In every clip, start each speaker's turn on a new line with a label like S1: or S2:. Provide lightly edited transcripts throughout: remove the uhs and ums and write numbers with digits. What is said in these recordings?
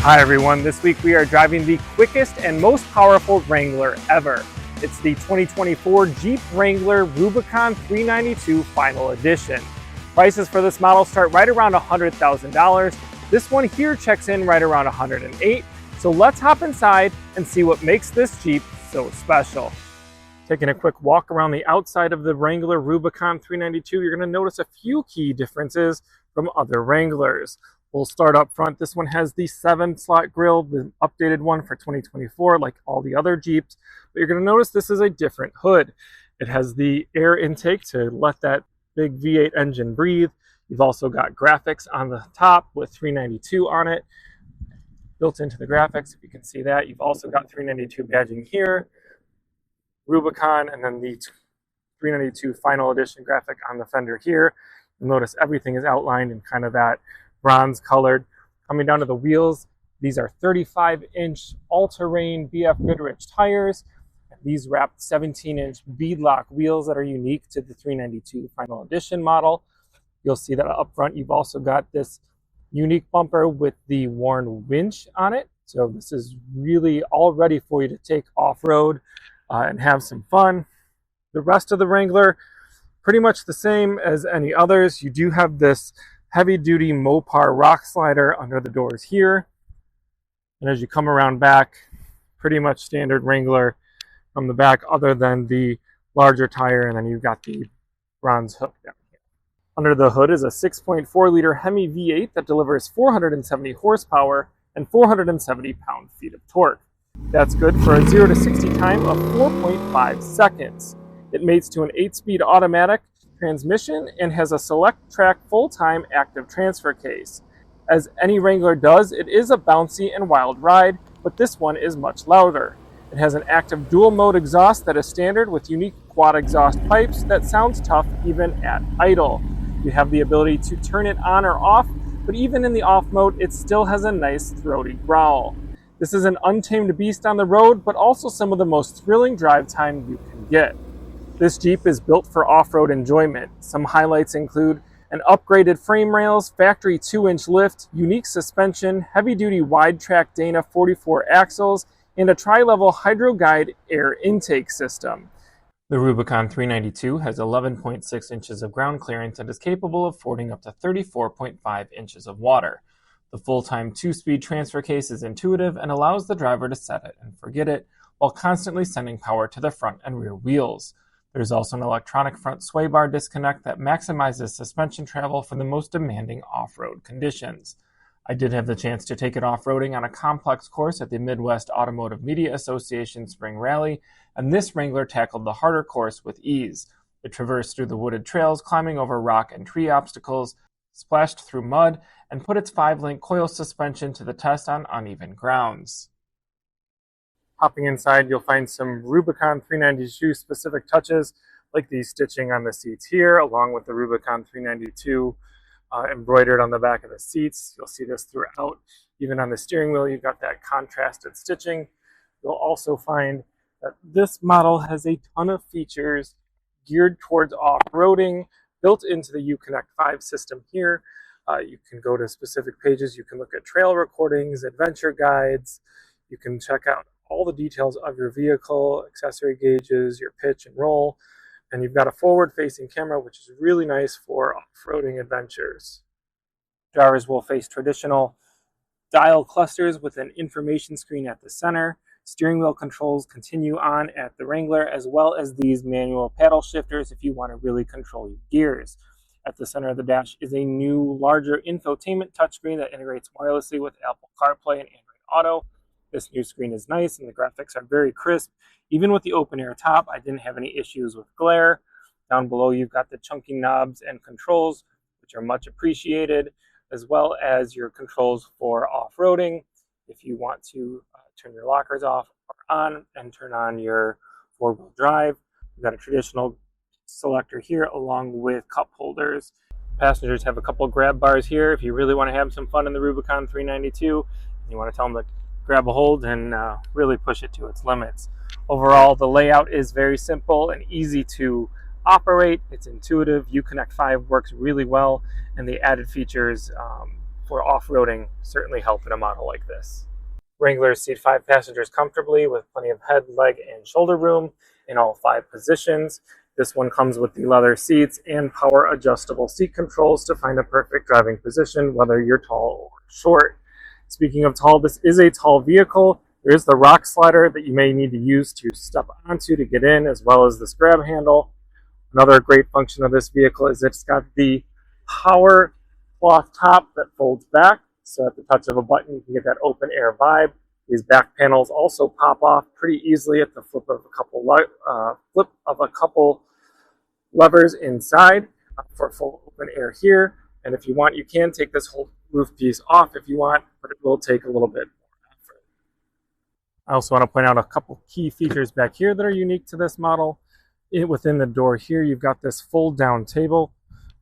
S1: Hi everyone, this week we are driving the quickest and most powerful Wrangler ever. It's the 2024 Jeep Wrangler Rubicon 392 Final Edition. Prices for this model start right around $100,000. This one here checks in right around $108,000. So let's hop inside and see what makes this Jeep so special. Taking a quick walk around the outside of the Wrangler Rubicon 392, you're going to notice a few key differences from other Wranglers. We'll start up front. This one has the 7-slot grille, the updated one for 2024, like all the other Jeeps. But you're going to notice this is a different hood. It has the air intake to let that big V8 engine breathe. You've also got graphics on the top with 392 on it. Built into the graphics, if you can see that. You've also got 392 badging here, Rubicon, and then the 392 Final Edition graphic on the fender here. You'll notice everything is outlined in kind of that bronze colored. Coming down to the wheels, these are 35-inch all-terrain BF Goodrich tires. These wrapped 17-inch beadlock wheels that are unique to the 392 Final Edition model. You'll see that up front you've also got this unique bumper with the worn winch on it. So this is really all ready for you to take off-road and have some fun. The rest of the Wrangler, pretty much the same as any others. You do have this heavy-duty Mopar rock slider under the doors here. And as you come around back, pretty much standard Wrangler from the back, other than the larger tire, and then you've got the bronze hook down here. Under the hood is a 6.4-liter Hemi V8 that delivers 470 horsepower and 470 pound-feet of torque. That's good for a 0 to 60 time of 4.5 seconds. It mates to an 8-speed automatic transmission and has a select track full-time active transfer case. As any Wrangler does, it is a bouncy and wild ride, but this one is much louder. It has an active dual mode exhaust that is standard with unique quad exhaust pipes that sounds tough even at idle. You have the ability to turn it on or off, but even in the off mode, it still has a nice throaty growl. This is an untamed beast on the road, but also some of the most thrilling drive time you can get. This Jeep is built for off-road enjoyment. Some highlights include an upgraded frame rails, factory 2-inch lift, unique suspension, heavy-duty wide-track Dana 44 axles, and a tri-level HydroGuide air intake system. The Rubicon 392 has 11.6 inches of ground clearance and is capable of fording up to 34.5 inches of water. The full-time 2-speed transfer case is intuitive and allows the driver to set it and forget it while constantly sending power to the front and rear wheels. There's also an electronic front sway bar disconnect that maximizes suspension travel for the most demanding off-road conditions. I did have the chance to take it off-roading on a complex course at the Midwest Automotive Media Association Spring Rally, and this Wrangler tackled the harder course with ease. It traversed through the wooded trails, climbing over rock and tree obstacles, splashed through mud, and put its 5-link coil suspension to the test on uneven grounds. Hopping inside, you'll find some Rubicon 392 specific touches, like the stitching on the seats here, along with the Rubicon 392 embroidered on the back of the seats. You'll see this throughout. Even on the steering wheel, you've got that contrasted stitching. You'll also find that this model has a ton of features geared towards off-roading, built into the Uconnect 5 system here. You can go to specific pages. You can look at trail recordings, adventure guides. You can check out all the details of your vehicle, accessory gauges, your pitch and roll, and you've got a forward-facing camera, which is really nice for off-roading adventures. Drivers will face traditional dial clusters with an information screen at the center. Steering wheel controls continue on at the Wrangler, as well as these manual paddle shifters if you want to really control your gears. At the center of the dash is a new, larger infotainment touchscreen that integrates wirelessly with Apple CarPlay and Android Auto. This new screen is nice and the graphics are very crisp. Even with the open air top, I didn't have any issues with glare. Down below, you've got the chunky knobs and controls, which are much appreciated, as well as your controls for off-roading. If you want to turn your lockers off or on and turn on your four-wheel drive, you've got a traditional selector here along with cup holders. Passengers have a couple grab bars here if you really want to have some fun in the Rubicon 392 and you want to tell them to grab a hold and really push it to its limits. Overall, the layout is very simple and easy to operate. It's intuitive. Uconnect 5 works really well, and the added features for off-roading certainly help in a model like this. Wranglers seat 5 passengers comfortably with plenty of head, leg, and shoulder room in all 5 positions. This one comes with the leather seats and power adjustable seat controls to find a perfect driving position, whether you're tall or short. Speaking of tall, this is a tall vehicle. There is the rock slider that you may need to use to step onto to get in, as well as this grab handle. Another great function of this vehicle is it's got the power cloth top that folds back. So at the touch of a button, you can get that open air vibe. These back panels also pop off pretty easily at the flip of a couple levers inside for full open air here. And if you want, you can take this whole roof piece off if you want, but it will take a little bit more effort. I also want to point out a couple key features back here that are unique to this model. Within the door here, you've got this fold down table,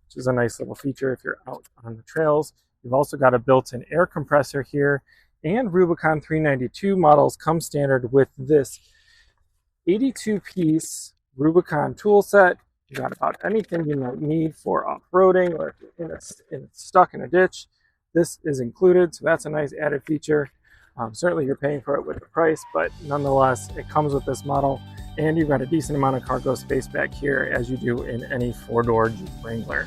S1: which is a nice little feature if you're out on the trails. You've also got a built-in air compressor here, and Rubicon 392 models come standard with this 82-piece Rubicon tool set. You got about anything you might need for off-roading, or if you're stuck in a ditch, this is included, so that's a nice added feature. Certainly you're paying for it with the price, but nonetheless, it comes with this model, and you've got a decent amount of cargo space back here, as you do in any 4-door Jeep Wrangler.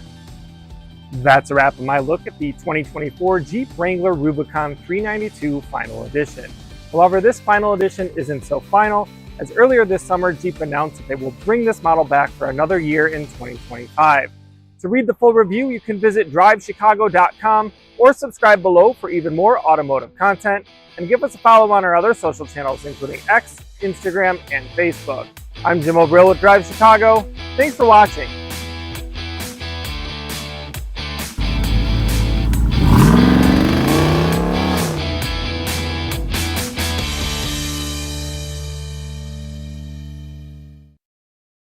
S1: That's a wrap of my look at the 2024 Jeep Wrangler Rubicon 392 Final Edition. However, this Final Edition isn't so final, as earlier this summer, Jeep announced that they will bring this model back for another year in 2025. To read the full review, you can visit drivechicago.com or subscribe below for even more automotive content, and give us a follow on our other social channels, including X, Instagram, and Facebook. I'm Jim O'Brill with Drive Chicago. Thanks for watching.